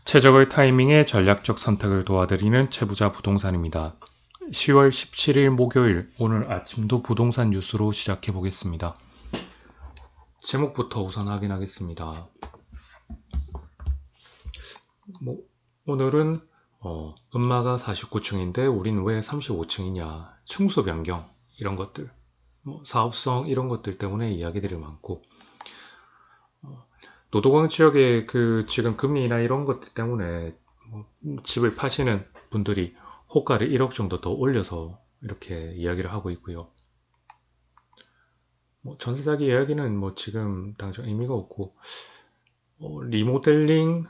최적의 타이밍에 전략적 선택을 도와드리는 최부자 부동산입니다. 10월 17일 목요일 오늘 아침도 부동산 뉴스로 시작해 보겠습니다. 제목부터 우선 확인하겠습니다. 오늘은 음마가 49층인데 우린 왜 35층이냐, 층수 변경 이런 것들, 사업성 이런 것들 때문에 이야기들이 많고, 노도강 지역에 지금 금리나 이런 것들 때문에 집을 파시는 분들이 호가를 1억 정도 더 올려서 이렇게 이야기를 하고 있고요. 전세 사기 이야기는 지금 당장 의미가 없고, 리모델링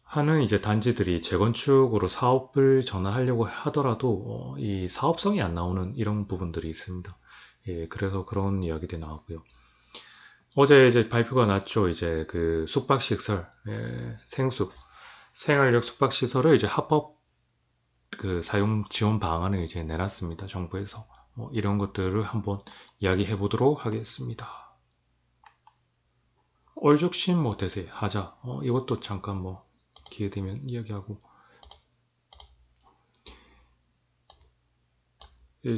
하는 이제 단지들이 재건축으로 사업을 전환하려고 하더라도 이 사업성이 안 나오는 이런 부분들이 있습니다. 예, 그래서 그런 이야기들이 나왔고요. 어제 이제 발표가 났죠. 이제 그 숙박시설, 생숙, 생활력 숙박시설을 이제 합법 사용 지원 방안을 이제 내놨습니다. 정부에서. 이런 것들을 한번 이야기해 보도록 하겠습니다. 얼죽신 대세, 하자. 이것도 잠깐 기회 되면 이야기하고.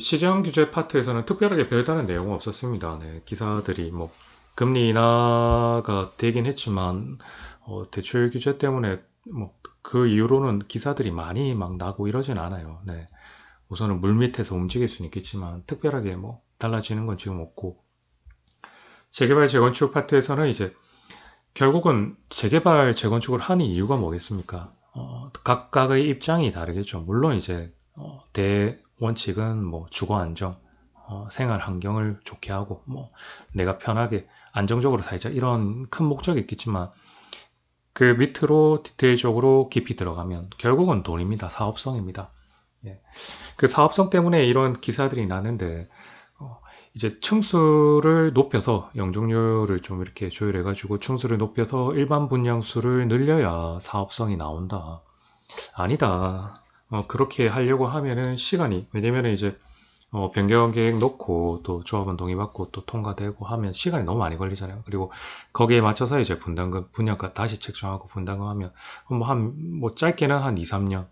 시장 규제 파트에서는 특별하게 별다른 내용은 없었습니다. 네, 기사들이 금리 인하가 되긴 했지만 대출 규제 때문에 그 이후로는 기사들이 많이 나고 이러진 않아요. 네. 우선은 물밑에서 움직일 수는 있겠지만 특별하게 달라지는 건 지금 없고, 재개발 재건축 파트에서는 이제 결국은 재개발 재건축을 하는 이유가 뭐겠습니까? 각각의 입장이 다르겠죠. 물론 이제 대원칙은 주거 안정, 생활 환경을 좋게 하고 내가 편하게 안정적으로 살자 이런 큰 목적이 있겠지만, 그 밑으로 디테일적으로 깊이 들어가면 결국은 돈입니다. 사업성입니다. 예. 그 사업성 때문에 이런 기사들이 나는데, 이제 층수를 높여서 영종률을 좀 이렇게 조율해가지고 층수를 높여서 일반 분양수를 늘려야 사업성이 나온다. 아니다. 그렇게 하려고 하면은 시간이, 왜냐면은 이제 변경 계획 놓고 또 조합원 동의받고 또 통과되고 하면 시간이 너무 많이 걸리잖아요. 그리고 거기에 맞춰서 이제 분담금, 분양가 다시 책정하고 분담금 하면 짧게는 한 2, 3년,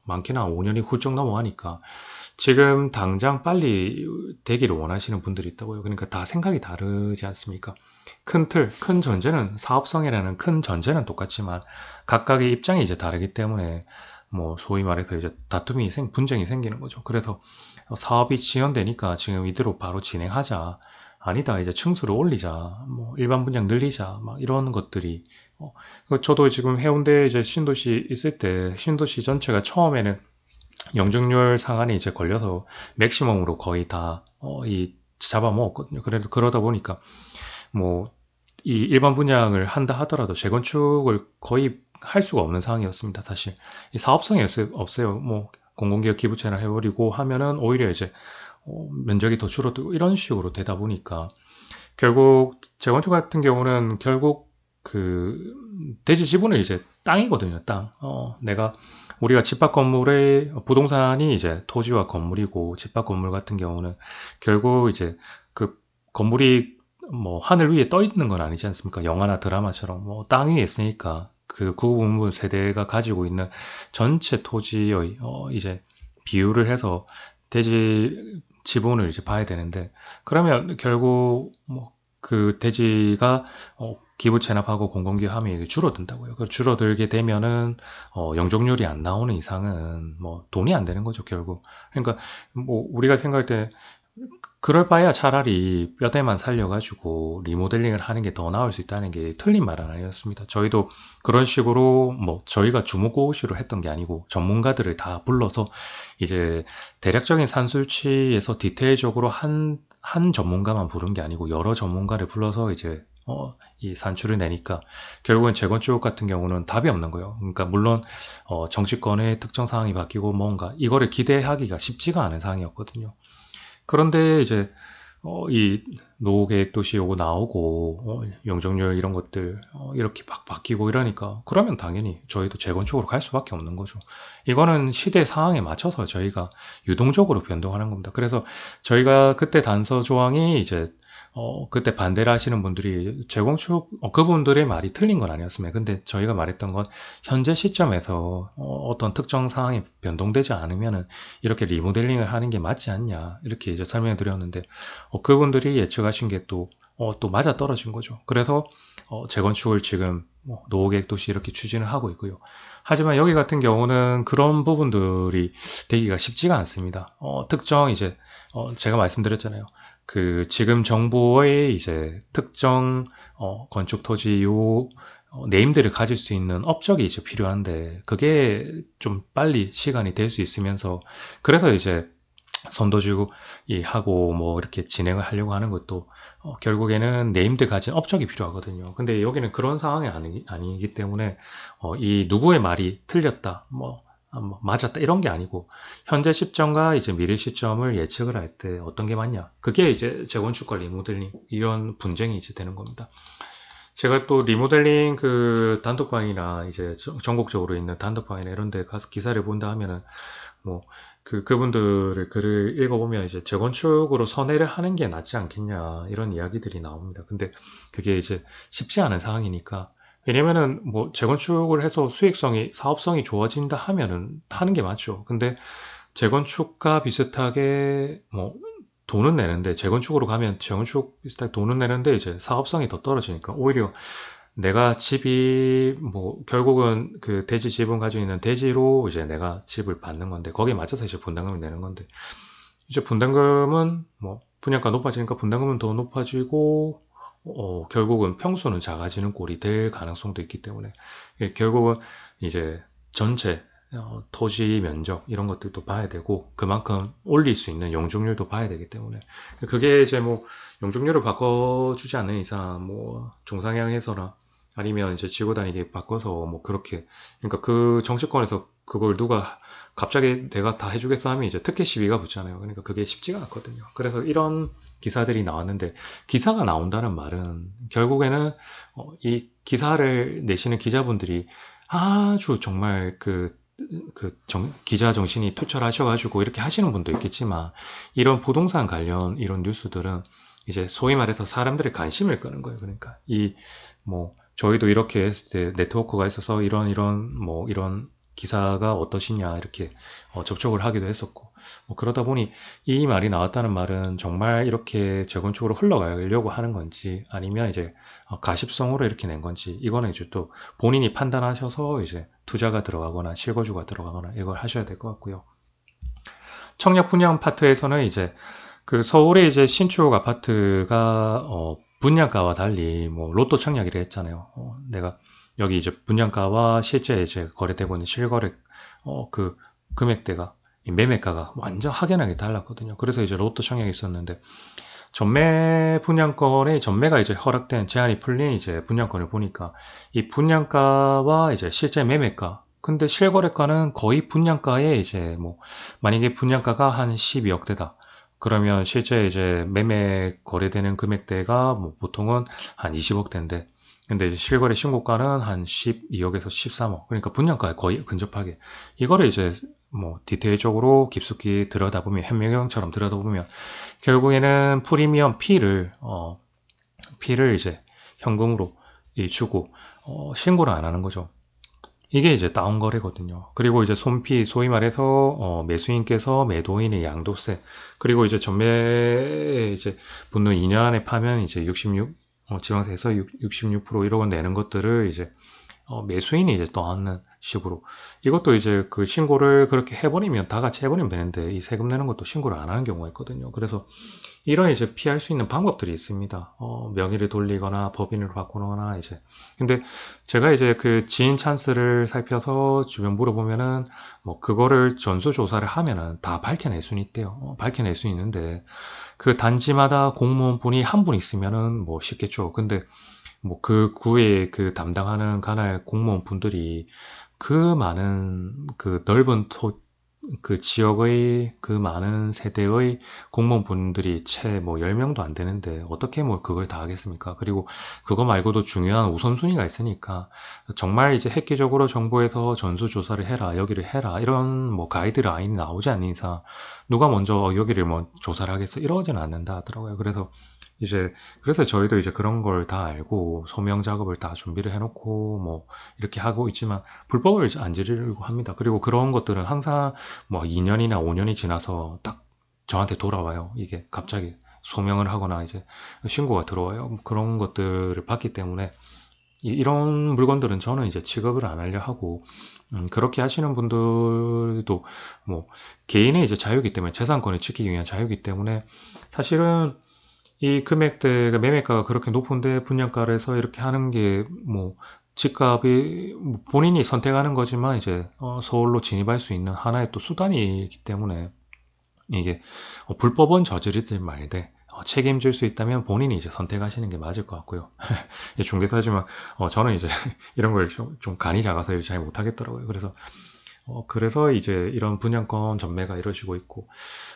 많게는 한 5년이 훌쩍 넘어가니까 지금 당장 빨리 되기를 원하시는 분들이 있다고요. 그러니까 다 생각이 다르지 않습니까? 큰 틀, 큰 전제는, 사업성이라는 큰 전제는 똑같지만 각각의 입장이 이제 다르기 때문에 소위 말해서 이제 분쟁이 생기는 거죠. 그래서 사업이 지연되니까 지금 이대로 바로 진행하자. 아니다, 이제 층수를 올리자. 일반 분양 늘리자. 이런 것들이. 저도 지금 해운대 이제 신도시 있을 때 신도시 전체가 처음에는 영종률 상한이 이제 걸려서 맥시멈으로 거의 다 잡아먹었거든요. 그래도 그러다 보니까 이 일반 분양을 한다 하더라도 재건축을 거의 할 수가 없는 상황이었습니다. 사실 이 사업성이 없어요. 공공기업 기부채나 해버리고 하면은 오히려 이제 면적이 더 줄어들고 이런 식으로 되다 보니까 결국 재건축 같은 경우는 결국 대지 지분은 이제 땅이거든요. 땅. 우리가 집합 건물의 부동산이 이제 토지와 건물이고, 집합 건물 같은 경우는 결국 이제 그 건물이 하늘 위에 떠 있는 건 아니지 않습니까? 영화나 드라마처럼 땅 위에 있으니까 그 구분부 세대가 가지고 있는 전체 토지의 이제 비율을 해서 대지 지분을 이제 봐야 되는데, 그러면 결국 그 대지가 기부 체납하고 공공기업 하면 이게 줄어든다고요. 줄어들게 되면은 영종률이 안 나오는 이상은 돈이 안 되는 거죠, 결국. 그러니까 우리가 생각할 때 그럴 바에야 차라리 뼈대만 살려가지고 리모델링을 하는 게 더 나을 수 있다는 게 틀린 말은 아니었습니다. 저희도 그런 식으로 저희가 주무고시로 했던 게 아니고 전문가들을 다 불러서 이제 대략적인 산술치에서 디테일적으로 한 전문가만 부른 게 아니고 여러 전문가를 불러서 이제 이 산출을 내니까 결국은 재건축 같은 경우는 답이 없는 거예요. 그러니까 물론 정치권의 특정 상황이 바뀌고 뭔가 이거를 기대하기가 쉽지가 않은 상황이었거든요. 그런데 이제 이 노후계획 도시 요거 나오고 용적률 이런 것들 이렇게 막 바뀌고 이러니까 그러면 당연히 저희도 재건축으로 갈 수밖에 없는 거죠. 이거는 시대 상황에 맞춰서 저희가 유동적으로 변동하는 겁니다. 그래서 저희가 그때 단서 조항이 이제 그때 반대를 하시는 분들이 재건축, 그분들의 말이 틀린 건 아니었습니다. 근데 저희가 말했던 건 현재 시점에서 어떤 특정 상황이 변동되지 않으면은 이렇게 리모델링을 하는 게 맞지 않냐. 이렇게 이제 설명해 드렸는데, 그분들이 예측하신 게 또 맞아 떨어진 거죠. 그래서 재건축을 지금 노후계획 도시 이렇게 추진을 하고 있고요. 하지만 여기 같은 경우는 그런 부분들이 되기가 쉽지가 않습니다. 특정 이제 제가 말씀드렸잖아요. 그 지금 정부의 이제 특정 건축 토지 요 네임들을 가질 수 있는 업적이 이제 필요한데 그게 좀 빨리 시간이 될 수 있으면서 그래서 이제 선도주고 이 하고 뭐 이렇게 진행을 하려고 하는 것도 결국에는 네임드 가진 업적이 필요하거든요. 근데 여기는 그런 상황이 아니기 때문에 이 누구의 말이 틀렸다, 뭐 맞았다 이런 게 아니고 현재 시점과 이제 미래 시점을 예측을 할 때 어떤 게 맞냐? 그게 이제 재건축과 리모델링 이런 분쟁이 이제 되는 겁니다. 제가 또 리모델링 그 단톡방이나 이제 전국적으로 있는 단톡방이나 이런 데 가서 기사를 본다 하면은 뭐 그분들의 글을 읽어보면 이제 재건축으로 선회를 하는 게 낫지 않겠냐 이런 이야기들이 나옵니다. 근데 그게 이제 쉽지 않은 상황이니까 왜냐면은 뭐 재건축을 해서 수익성이 사업성이 좋아진다 하면은 하는 게 맞죠. 근데 재건축과 비슷하게 뭐 돈은 내는데 재건축으로 가면 재건축 비슷하게 돈은 내는데 이제 사업성이 더 떨어지니까 오히려 내가 집이 뭐 결국은 그 대지 지분 가지고 있는 대지로 이제 내가 집을 받는 건데 거기에 맞춰서 이제 분담금을 내는 건데 이제 분담금은 뭐 분양가 높아지니까 분담금은 더 높아지고 결국은 평수는 작아지는 꼴이 될 가능성도 있기 때문에 결국은 이제 전체 토지 면적 이런 것들도 봐야 되고 그만큼 올릴 수 있는 용적률도 봐야 되기 때문에 그게 이제 뭐 용적률을 바꿔주지 않는 이상 뭐 중상향해서나 아니면 이제 지고 다니게 바꿔서 뭐 그렇게 그러니까 그 정치권에서 그걸 누가 갑자기 내가 다 해주겠어 하면 이제 특혜 시비가 붙잖아요. 그러니까 그게 쉽지가 않거든요. 그래서 이런 기사들이 나왔는데 기사가 나온다는 말은 결국에는 이 기사를 내시는 기자분들이 아주 정말 기자 정신이 투철하셔가지고 이렇게 하시는 분도 있겠지만 이런 부동산 관련 이런 뉴스들은 이제 소위 말해서 사람들의 관심을 끄는 거예요. 그러니까 뭐 저희도 이렇게 했을 때 네트워크가 있어서 이런 기사가 어떠시냐 이렇게 접촉을 하기도 했었고 뭐 그러다 보니 이 말이 나왔다는 말은 정말 이렇게 재건축으로 흘러가려고 하는 건지 아니면 이제 가십성으로 이렇게 낸 건지 이거는 이제 또 본인이 판단하셔서 이제 투자가 들어가거나 실거주가 들어가거나 이걸 하셔야 될 것 같고요. 청약 분양 파트에서는 이제 그 서울에 이제 신축 아파트가 분양가와 달리 뭐 로또 청약이라 했잖아요. 내가 여기 이제 분양가와 실제 이제 거래되고 있는 실거래 그 금액대가 이 매매가가 완전 확연하게 달랐거든요. 그래서 이제 로또 청약이 있었는데 전매 분양권의 전매가 이제 허락된 제한이 풀린 이제 분양권을 보니까 이 분양가와 이제 실제 매매가 근데 실거래가는 거의 분양가에 이제 뭐 만약에 분양가가 한 12억대다. 그러면 실제 이제 매매 거래되는 금액대가 뭐 보통은 한 20억대인데 근데 이제 실거래 신고가는 한 12억에서 13억. 그러니까 분양가에 거의 근접하게. 이거를 이제 뭐 디테일적으로 깊숙이 들여다보면 현명형처럼 들여다보면 결국에는 프리미엄 피를 이제 현금으로 주고 신고를 안 하는 거죠. 이게 이제 다운거래거든요. 그리고 이제 손피, 소위 말해서 매수인께서 매도인의 양도세, 그리고 이제 전매에 이제 붙는 2년 안에 파면 이제 66, 지방세에서 66% 이런 건 내는 것들을 이제 매수인이 이제 떠안는 식으로 이것도 이제 그 신고를 그렇게 해버리면 다 같이 해버리면 되는데 이 세금 내는 것도 신고를 안 하는 경우가 있거든요. 그래서 이런 이제 피할 수 있는 방법들이 있습니다. 명의를 돌리거나 법인을 바꾸거나 이제. 근데 제가 이제 그 지인 찬스를 살펴서 주변 물어보면은 뭐 그거를 전수조사를 하면은 다 밝혀낼 수는 있대요. 밝혀낼 수 있는데 그 단지마다 공무원분이 한 분 있으면은 뭐 쉽겠죠. 근데 뭐 그 구에 그 담당하는 관할 공무원 분들이 그 많은 그 넓은 그 지역의 그 많은 세대의 공무원분들이 채 뭐 10명도 안 되는데 어떻게 뭐 그걸 다 하겠습니까? 그리고 그거 말고도 중요한 우선순위가 있으니까 정말 이제 획기적으로 정부에서 전수조사를 해라, 여기를 해라, 이런 뭐 가이드라인이 나오지 않는 이상 누가 먼저 여기를 뭐 조사를 하겠어? 이러지는 않는다 하더라고요. 그래서 이제 그래서 저희도 이제 그런 걸 다 알고 소명 작업을 다 준비를 해놓고 뭐 이렇게 하고 있지만 불법을 이제 안 지르려고 합니다. 그리고 그런 것들은 항상 뭐 2년이나 5년이 지나서 딱 저한테 돌아와요. 이게 갑자기 소명을 하거나 이제 신고가 들어와요. 그런 것들을 봤기 때문에 이런 물건들은 저는 이제 취급을 안 하려 하고, 그렇게 하시는 분들도 뭐 개인의 이제 자유이기 때문에 재산권을 지키기 위한 자유이기 때문에 사실은 이 금액대가 매매가가 그렇게 높은데 분양가에서 이렇게 하는 게 뭐 집값이 뭐 본인이 선택하는 거지만 이제 서울로 진입할 수 있는 하나의 또 수단이기 때문에 이게 불법은 저지르지 말되 책임질 수 있다면 본인이 이제 선택하시는 게 맞을 것 같고요. 중개사지만 저는 이제 이런 걸 좀 간이 작아서 잘 못하겠더라고요. 그래서 이제 이런 분양권 전매가 이루어지고 있고,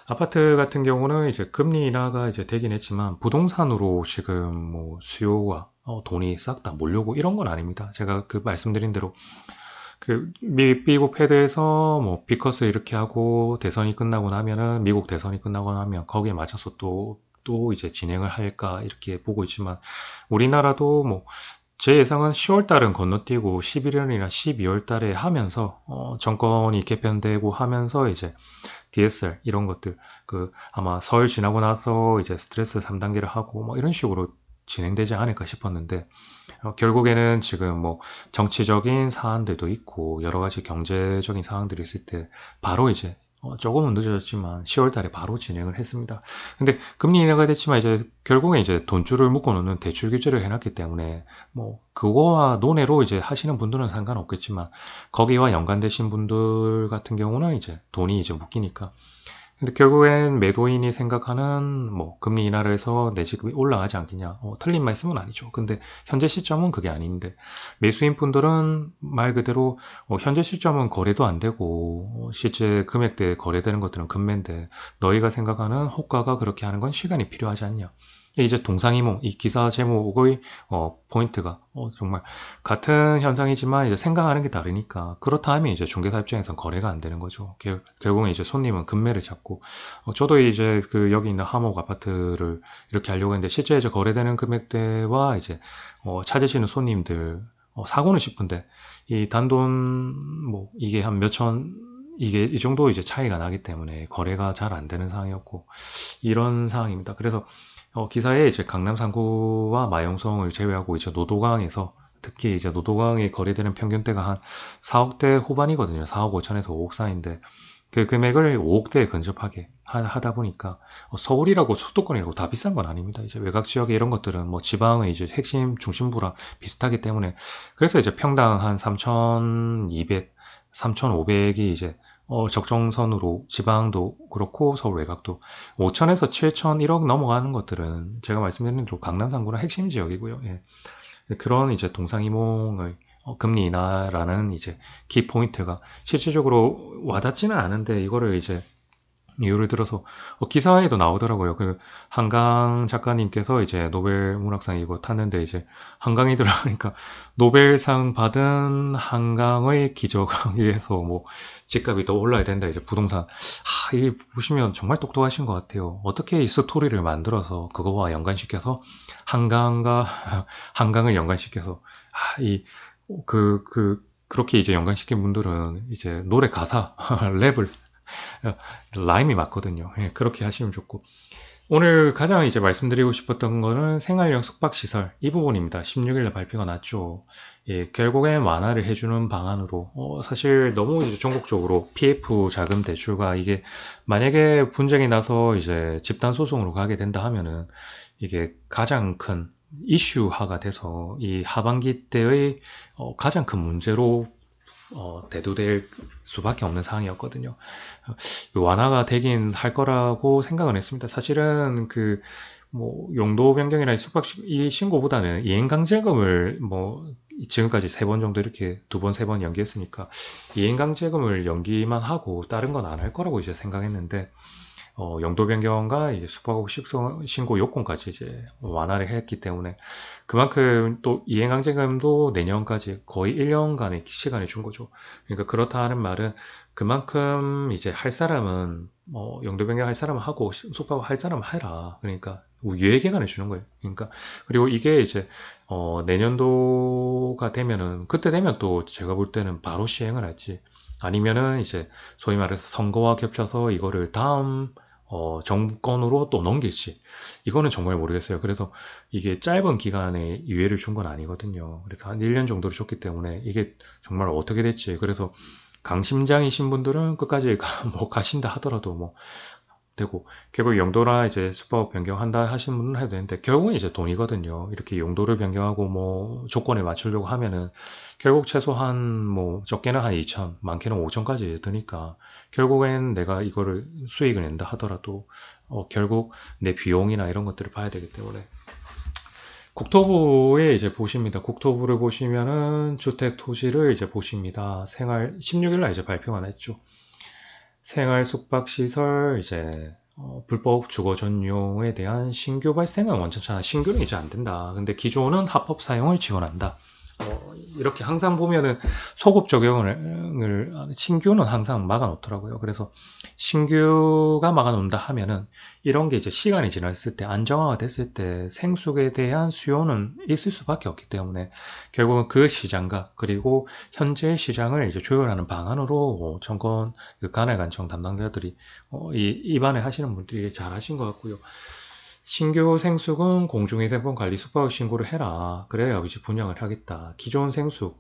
아파트 같은 경우는 이제 금리 인하가 이제 되긴 했지만 부동산으로 지금 뭐 수요와 돈이 싹 다 몰려오고 이런 건 아닙니다. 제가 그 말씀드린 대로 그 미국 패드에서 뭐 비커스 이렇게 하고 대선이 끝나고 나면은 미국 대선이 끝나고 나면 거기에 맞춰서 또 이제 진행을 할까 이렇게 보고 있지만 우리나라도 뭐 제 예상은 10월 달은 건너뛰고 11월이나 12월 달에 하면서 정권이 개편되고 하면서 이제 DSR 이런 것들 그 아마 설 지나고 나서 이제 스트레스 3단계를 하고 뭐 이런 식으로 진행되지 않을까 싶었는데 결국에는 지금 뭐 정치적인 사안들도 있고 여러 가지 경제적인 사항들이 있을 때 바로 이제 조금은 늦어졌지만 10월 달에 바로 진행을 했습니다. 근데 금리 인하가 됐지만 이제 결국에 이제 돈줄을 묶어놓는 대출 규제를 해놨기 때문에 뭐 그거와 논외로 이제 하시는 분들은 상관없겠지만 거기와 연관되신 분들 같은 경우는 이제 돈이 이제 묶이니까 근데 결국엔 매도인이 생각하는 뭐 금리 인하를 해서 내 지급이 올라가지 않겠냐. 틀린 말씀은 아니죠. 근데 현재 시점은 그게 아닌데 매수인 분들은 말 그대로 현재 시점은 거래도 안 되고 실제 금액대에 거래되는 것들은 금매인데 너희가 생각하는 호가가 그렇게 하는 건 시간이 필요하지 않냐. 이제 동상이몽 이 기사 제목의 포인트가 정말 같은 현상이지만 이제 생각하는 게 다르니까 그렇다 하면 이제 중개사 입장에선 거래가 안 되는 거죠. 결국은 이제 손님은 금매를 잡고 저도 이제 그 여기 있는 하목 아파트를 이렇게 하려고 했는데 실제 이제 거래되는 금액대와 이제 찾으시는 손님들 사고는 싶은데 이 단돈 뭐 이게 한 몇천 이게 이 정도 이제 차이가 나기 때문에 거래가 잘 안 되는 상황이었고 이런 상황입니다. 그래서 기사에 이제 강남 상구와 마용성을 제외하고 이제 노도강에서 특히 이제 노도강에 거래되는 평균대가 한 4억대 후반이거든요. 4억 5천에서 5억 사이인데 그 금액을 5억대에 근접하게 하다 보니까 서울이라고 수도권이라고 다 비싼 건 아닙니다. 이제 외곽 지역에 이런 것들은 뭐 지방의 이제 핵심 중심부랑 비슷하기 때문에 그래서 이제 평당 한 3,200, 3,500이 이제 적정선으로 지방도 그렇고 서울 외곽도 5천에서 7천 1억 넘어가는 것들은 제가 말씀드린 대로 강남 상구는 핵심 지역이고요. 예. 그런 이제 동상이몽의 금리 인하라는 이제 키 포인트가 실질적으로 와닿지는 않은데 이거를 이제 이유를 들어서 기사에도 나오더라고요. 그 한강 작가님께서 이제 노벨 문학상 이거 탔는데 이제 한강이 들어가니까 노벨상 받은 한강의 기적에서 뭐 집값이 더 올라야 된다 이제 부동산 이 보시면 정말 똑똑하신 것 같아요. 어떻게 이 스토리를 만들어서 그거와 연관시켜서 한강과 한강을 연관시켜서 그렇게 이제 연관시킨 분들은 이제 노래 가사 랩을 라임이 맞거든요. 예, 그렇게 하시면 좋고. 오늘 가장 이제 말씀드리고 싶었던 거는 생활형 숙박시설 이 부분입니다. 16일에 발표가 났죠. 예, 결국엔 완화를 해주는 방안으로 사실 너무 이제 전국적으로 PF 자금 대출과 이게 만약에 분쟁이 나서 이제 집단 소송으로 가게 된다 하면은 이게 가장 큰 이슈화가 돼서 이 하반기 때의 가장 큰 문제로 대두될 수밖에 없는 상황이었거든요. 완화가 되긴 할 거라고 생각은 했습니다. 사실은 뭐 용도 변경이나 숙박 이 신고보다는 이행강제금을 뭐 지금까지 3번 정도 이렇게 2번, 3번 연기했으니까 이행강제금을 연기만 하고 다른 건 안 할 거라고 이제 생각했는데 용도 변경과 이제 숙박업 신고 요건까지 이제 완화를 했기 때문에 그만큼 또 이행강제금도 내년까지 거의 1년간의 시간을 준 거죠. 그러니까 그렇다 하는 말은 그만큼 이제 할 사람은 용도 변경 할 사람은 하고 숙박업 할 사람은 해라. 그러니까 유예기간을 주는 거예요. 그러니까 그리고 이게 이제 내년도가 되면은 그때 되면 또 제가 볼 때는 바로 시행을 할지 아니면은 이제 소위 말해서 선거와 겹쳐서 이거를 다음 정부권으로 또 넘길지 이거는 정말 모르겠어요. 그래서 이게 짧은 기간에 유예를 준 건 아니거든요. 그래서 한 1년 정도를 줬기 때문에 이게 정말 어떻게 될지 그래서 강심장이신 분들은 끝까지 뭐 가신다 하더라도 뭐 되고 결국 용도나 이제 수법 변경한다 하시는 분은 해도 되는데 결국은 이제 돈이거든요. 이렇게 용도를 변경하고 뭐 조건에 맞추려고 하면은 결국 최소한 뭐 적게는 한 2천, 많게는 5천까지 드니까 결국엔 내가 이거를 수익을 낸다 하더라도 결국 내 비용이나 이런 것들을 봐야 되기 때문에 국토부에 이제 보십니다. 국토부를 보시면은 주택 토지를 이제 보십니다. 생활 16일 날 이제 발표가 났죠. 생활 숙박시설 이제 불법 주거 전용에 대한 신규 발생은 원천차 신규는 이제 안 된다. 근데 기존은 합법 사용을 지원한다. 이렇게 항상 보면은 소급 적용을 신규는 항상 막아놓더라고요. 그래서 신규가 막아놓는다 하면은 이런 게 이제 시간이 지났을 때 안정화가 됐을 때 생숙에 대한 수요는 있을 수밖에 없기 때문에 결국은 그 시장과 그리고 현재 시장을 이제 조율하는 방안으로 정권 그 관할관청 담당자들이 입안을 하시는 분들이 잘 하신 것 같고요. 신규 생숙은 공중위생관리 숙박 신고를 해라. 그래야 이제 분양을 하겠다. 기존 생숙,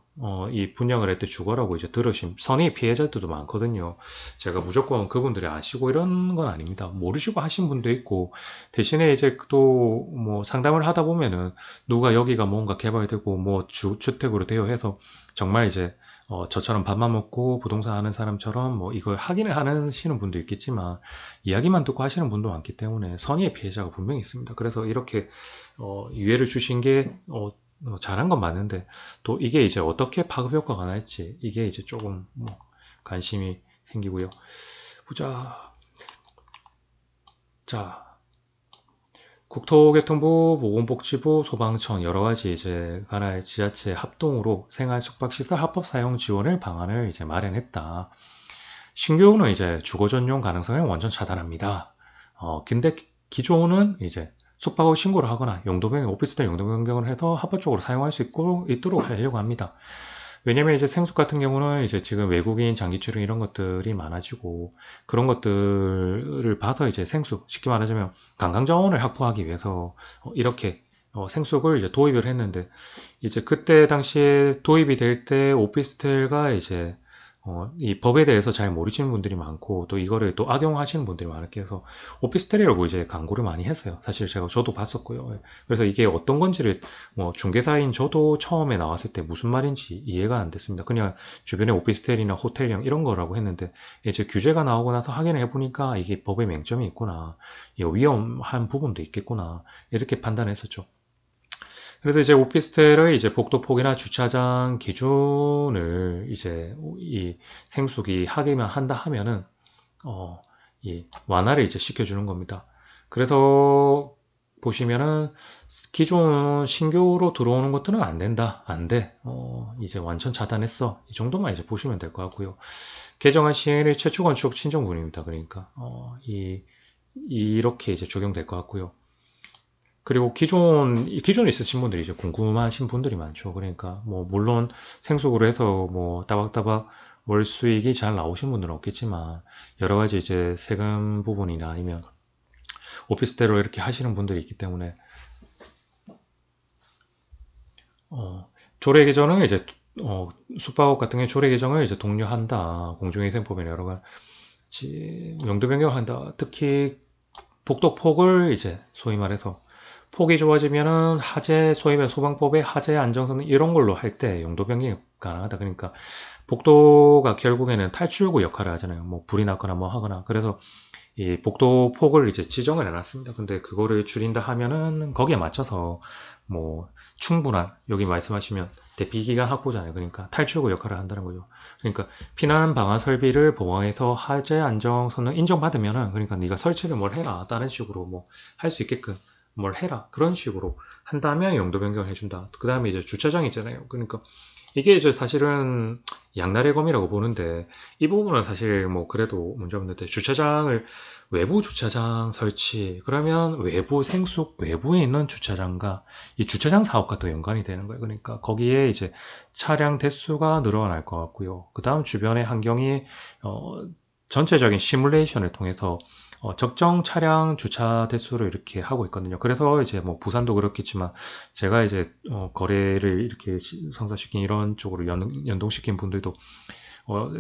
이 분양을 할 때 죽어라고 이제 들으신 선의 피해자들도 많거든요. 제가 무조건 그분들이 아시고 이런 건 아닙니다. 모르시고 하신 분도 있고, 대신에 이제 또 뭐 상담을 하다 보면은 누가 여기가 뭔가 개발되고 뭐 주택으로 되어 해서 정말 이제 저처럼 밥만 먹고 부동산 하는 사람처럼 뭐 이걸 확인을 하시는 분도 있겠지만 이야기만 듣고 하시는 분도 많기 때문에 선의의 피해자가 분명히 있습니다. 그래서 이렇게 유예를 주신 게 잘한 건 맞는데 또 이게 이제 어떻게 파급 효과가 날지 이게 이제 조금 뭐 관심이 생기고요. 보자. 자, 국토교통부, 보건복지부, 소방청 여러 가지 이제 관할 지자체 합동으로 생활 숙박시설 합법 사용 지원을 방안을 이제 마련했다. 신규는 이제 주거 전용 가능성을 완전 차단합니다. 근데 기존은 이제 숙박업 신고를 하거나 오피스텔 용도 변경을 해서 합법적으로 사용할 수 있도록 하려고 합니다. 왜냐면 이제 생숙 같은 경우는 이제 지금 외국인 장기 출연 이런 것들이 많아지고 그런 것들을 봐서 이제 생숙 쉽게 말하자면 관광 자원을 확보하기 위해서 이렇게 생숙을 이제 도입을 했는데 이제 그때 당시에 도입이 될 때 오피스텔과 이제 이 법에 대해서 잘 모르시는 분들이 많고 또 이거를 또 악용하시는 분들이 많게 해서 오피스텔이라고 이제 광고를 많이 했어요. 사실 저도 봤었고요. 그래서 이게 어떤 건지를 뭐 중개사인 저도 처음에 나왔을 때 무슨 말인지 이해가 안 됐습니다. 그냥 주변에 오피스텔이나 호텔형 이런 거라고 했는데 이제 규제가 나오고 나서 확인을 해보니까 이게 법에 맹점이 있구나. 위험한 부분도 있겠구나. 이렇게 판단했었죠. 그래서 이제 오피스텔의 이제 복도 폭이나 주차장 기준을 이제 이 생수기 하기만 한다 하면은 이 완화를 이제 시켜주는 겁니다. 그래서 보시면은 기존 신규로 들어오는 것들은 안 된다, 안 돼. 이제 완전 차단했어. 이 정도만 이제 보시면 될 것 같고요. 개정안 시행일 최초 건축 신정분입니다. 그러니까 이렇게 이제 적용될 것 같고요. 그리고 기존에 있으신 분들이 이제 궁금하신 분들이 많죠. 그러니까, 뭐, 물론 생숙으로 해서 뭐, 따박따박 월 수익이 잘 나오신 분들은 없겠지만, 여러 가지 이제 세금 부분이나 아니면 오피스텔로 이렇게 하시는 분들이 있기 때문에, 조례 개정은 이제, 숙박업 같은 경우에 조례 개정을 이제 독려한다. 공중위생법이나 여러 가지 용도 변경한다. 특히 복도폭을 이제 소위 말해서 폭이 좋아지면은 하재 소위 말 소방법의 하재 안정성 이런 걸로 할 때 용도 변경이 가능하다. 그러니까 복도가 결국에는 탈출구 역할을 하잖아요. 뭐 불이 났거나 뭐 하거나 그래서 이 복도 폭을 이제 지정을 해놨습니다. 근데 그거를 줄인다 하면은 거기에 맞춰서 뭐 충분한 여기 말씀하시면 대피기간 확보잖아요. 그러니까 탈출구 역할을 한다는 거죠. 그러니까 피난 방안 설비를 보강해서 하재 안정성을 인정받으면은 그러니까 네가 설치를 뭘 해라 다른 식으로 뭐 할 수 있게끔 뭘 해라 그런 식으로 한다면 용도 변경을 해준다. 그 다음에 이제 주차장 있잖아요. 그러니까 이게 이제 사실은 양날의 검이라고 보는데 이 부분은 사실 뭐 그래도 문제 없는데 주차장을 외부 주차장 설치 그러면 외부 생숙 외부에 있는 주차장과 이 주차장 사업과 또 연관이 되는 거예요. 그러니까 거기에 이제 차량 대수가 늘어날 것 같고요. 그 다음 주변의 환경이 어, 전체적인 시뮬레이션을 통해서 적정 차량 주차 대수를 이렇게 하고 있거든요. 그래서 이제 뭐 부산도 그렇겠지만 제가 이제 거래를 이렇게 성사시킨 이런 쪽으로 연동시킨 분들도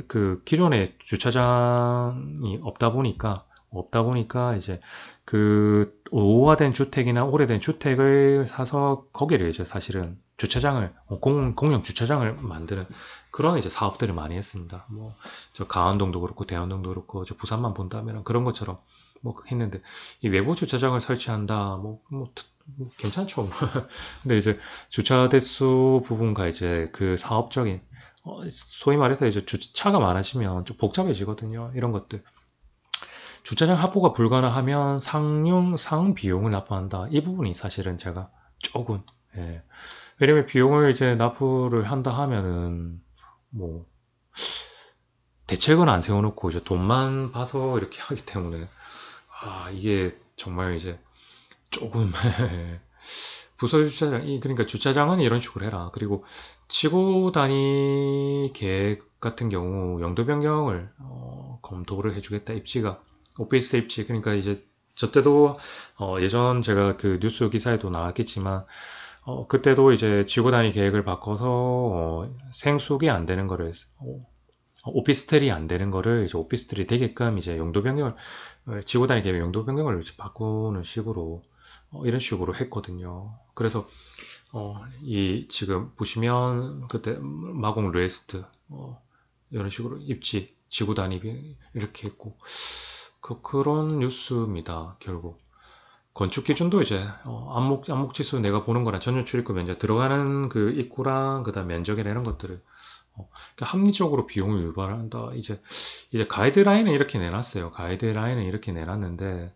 그 기존에 주차장이 없다 보니까 이제 그 노후화된 주택이나 오래된 주택을 사서 거기를 이제 사실은 주차장을 공용 주차장을 만드는 그런 이제 사업들을 많이 했습니다. 뭐 저 강원동도 그렇고 대원동도 그렇고 저 부산만 본다면 그런 것처럼 뭐 했는데 이 외부 주차장을 설치한다 뭐 괜찮죠. 근데 이제 주차 대수 부분과 이제 그 사업적인 소위 말해서 이제 주차가 많아지면 좀 복잡해지거든요. 이런 것들. 주차장 확보가 불가능하면 상 비용을 납부한다. 이 부분이 사실은 제가 조금, 예. 왜냐면 비용을 이제 납부를 한다 하면은, 뭐, 대책은 안 세워놓고 이제 돈만 봐서 이렇게 하기 때문에, 이게 정말 이제 조금, 부서 주차장, 그러니까 주차장은 이런 식으로 해라. 그리고 지구 단위 계획 같은 경우 용도 변경을 검토를 해주겠다. 입지가 오피스 입지. 그러니까 이제 저 때도 예전 제가 그 뉴스 기사에도 나왔겠지만 그때도 이제 지구 단위 계획을 바꿔서 생수기 안 되는 거를 오피스텔이 안 되는 거를 이제 오피스텔이 되게끔 이제 용도 변경을 지구 단위 계획 용도 변경을 이제 바꾸는 식으로 이런 식으로 했거든요. 그래서 이 지금 보시면 그때 마공 레스트 이런 식으로 입지 지구 단위 이렇게 했고 그런 뉴스입니다. 결국 건축 기준도 이제 안목 지수 내가 보는 거랑 전년 출입구 면적 들어가는 그 입구랑 그다음 면적이나 이런 것들을 그러니까 합리적으로 비용을 유발한다. 이제 가이드라인은 이렇게 내놨어요. 가이드라인은 이렇게 내놨는데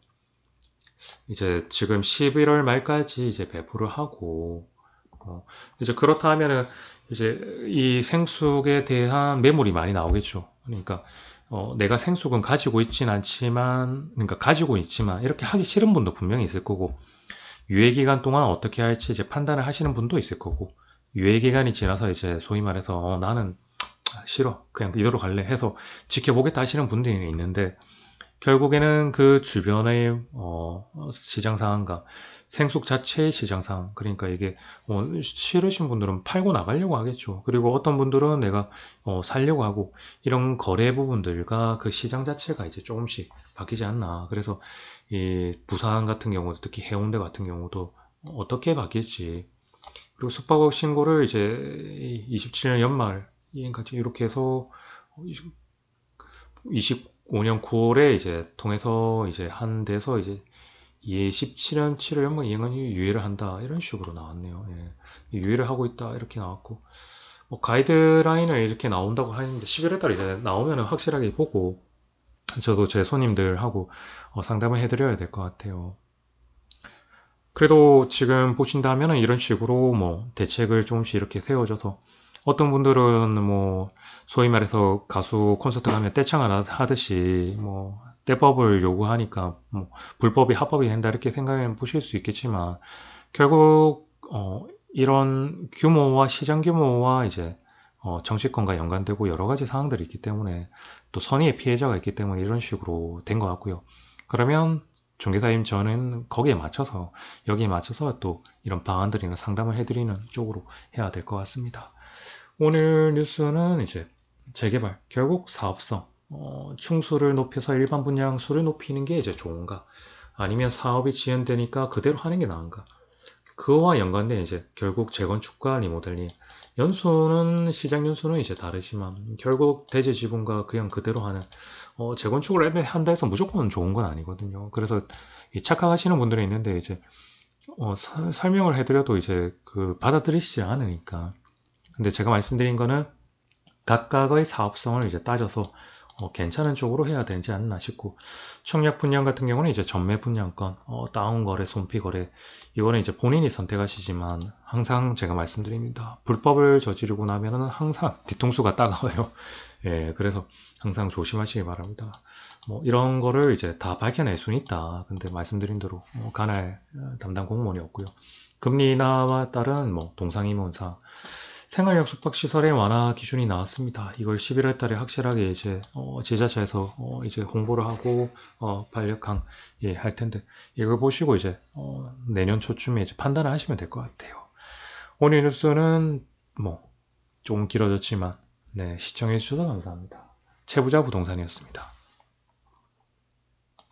이제 지금 11월 말까지 이제 배포를 하고 이제 그렇다 하면은 이제 이 생숙에 대한 매물이 많이 나오겠죠. 그러니까 내가 생숙은 가지고 있진 않지만 그러니까 가지고 있지만 이렇게 하기 싫은 분도 분명히 있을 거고 유예 기간 동안 어떻게 할지 이제 판단을 하시는 분도 있을 거고 유예 기간이 지나서 이제 소위 말해서 나는 싫어 그냥 이대로 갈래 해서 지켜보겠다 하시는 분들이 있는데 결국에는 그 주변의 시장 상황과 생숙 자체의 시장 상황 그러니까 이게 싫으신 분들은 팔고 나가려고 하겠죠. 그리고 어떤 분들은 내가 살려고 하고 이런 거래 부분들과 그 시장 자체가 이제 조금씩 바뀌지 않나. 그래서 이 부산 같은 경우도 특히 해운대 같은 경우도 어떻게 바뀔지 그리고 숙박업 신고를 이제 27년 연말 이렇게 해서 25년 9월에 이제 통해서 이제 한 데서 이제 17년 7월 연말 이행안이 유예를 한다 이런 식으로 나왔네요. 예. 유예를 하고 있다 이렇게 나왔고 뭐 가이드라인을 이렇게 나온다고 하는데 11월 달에 이제 나오면 확실하게 보고 저도 제 손님들하고 상담을 해드려야 될 것 같아요. 그래도 지금 보신다면 이런 식으로 뭐 대책을 조금씩 이렇게 세워줘서 어떤 분들은 뭐 소위 말해서 가수 콘서트 가면 떼창을 하듯이 뭐 떼법을 요구하니까 뭐 불법이 합법이 된다 이렇게 생각해 보실 수 있겠지만 결국 이런 규모와 시장 규모와 이제 정치권과 연관되고 여러 가지 사항들이 있기 때문에 또 선의의 피해자가 있기 때문에 이런 식으로 된 것 같고요. 그러면 중개사님 저는 거기에 맞춰서 여기에 맞춰서 또 이런 방안들이나 상담을 해드리는 쪽으로 해야 될 것 같습니다. 오늘 뉴스는 이제 재개발, 결국 사업성, 충수를 높여서 일반 분양 수를 높이는 게 이제 좋은가? 아니면 사업이 지연되니까 그대로 하는 게 나은가? 그거와 연관된 이제 결국 재건축과 리모델링. 시장 연수는 이제 다르지만 결국 대지 지분과 그냥 그대로 하는 재건축을 한다 해서 무조건 좋은 건 아니거든요. 그래서 착각하시는 분들이 있는데 이제 설명을 해드려도 이제 그 받아들이시지 않으니까. 근데 제가 말씀드린 거는 각각의 사업성을 이제 따져서 괜찮은 쪽으로 해야 되지 않나 싶고, 청약 분양 같은 경우는 이제 전매 분양권, 다운 거래, 손피 거래, 이거는 이제 본인이 선택하시지만 항상 제가 말씀드립니다. 불법을 저지르고 나면은 항상 뒤통수가 따가워요. 예, 그래서 항상 조심하시기 바랍니다. 뭐 이런 거를 이제 다 밝혀낼 수는 있다. 근데 말씀드린 대로 관할 담당 공무원이 없고요. 금리 인하와 따른 뭐 동상이몬상 생활력 숙박시설의 완화 기준이 나왔습니다. 이걸 11월 달에 확실하게 이제 지자체에서 이제 홍보를 하고 반력항 예, 할 텐데 이걸 보시고 이제 내년 초쯤에 이제 판단을 하시면 될 것 같아요. 오늘 뉴스는 뭐 조금 길어졌지만 네, 시청해 주셔서 감사합니다. 채부자 부동산이었습니다.